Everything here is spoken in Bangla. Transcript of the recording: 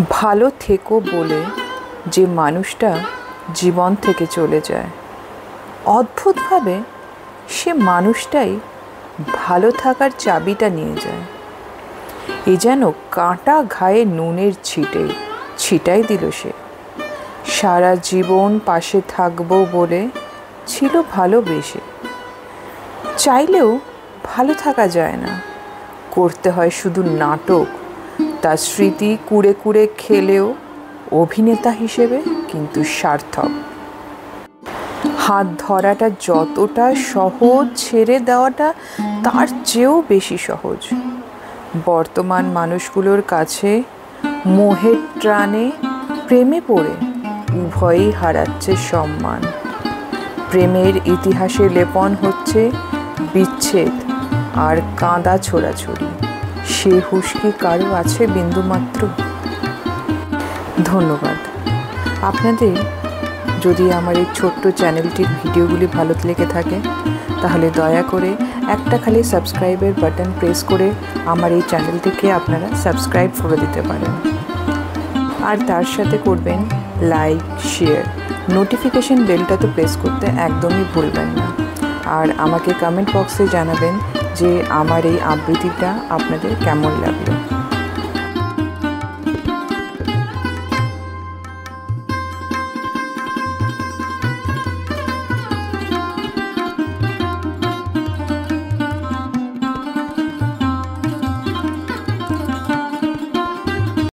ভালো থেকো বলে যে মানুষটা জীবন থেকে চলে যায়, অদ্ভুতভাবে সে মানুষটাই ভালো থাকার চাবিটা নিয়ে যায়। এ যেন কাঁটা ঘায়ে নুনের ছিটাই দিল সে। সারা জীবন পাশে থাকবো বলে ছিল ভালোবেসে। চাইলেও ভালো থাকা যায় না, করতে হয় শুধু নাটক। তার স্মৃতি কুড়ে কুড়ে খেলেও অভিনেতা হিসেবে কিন্তু সার্থক। হাত ধরাটা যতটা সহজ, ছেড়ে দেওয়াটা তার চেয়েও বেশি সহজ। বর্তমান মানুষগুলোর কাছে মোহের টানে প্রেমে পড়ে উভয়েই হারাচ্ছে সম্মান। প্রেমের ইতিহাসে লেপন হচ্ছে বিচ্ছেদ আর কাঁদা ছোড়াছুড়ি। সে হুঁশ কি কারো আছে বিন্দুমাত্র? ধন্যবাদ। আপনাদের যদি আমার এই ছোট্ট চ্যানেলটির ভিডিওগুলি ভালো লেগে থাকে তাহলে দয়া করে একটা খালি সাবস্ক্রাইবের বাটন প্রেস করে আমার এই চ্যানেলটিকে আপনারা সাবস্ক্রাইব করে দিতে পারেন। আর তার সাথে করবেন লাইক, শেয়ার, নোটিফিকেশন বেলটা তো প্রেস করতে একদমই ভুলবেন না। আর আমাকে কমেন্ট বক্সে জানাবেন যে আমার এই আবৃত্তিটা আপনাদের কেমন লাগলো।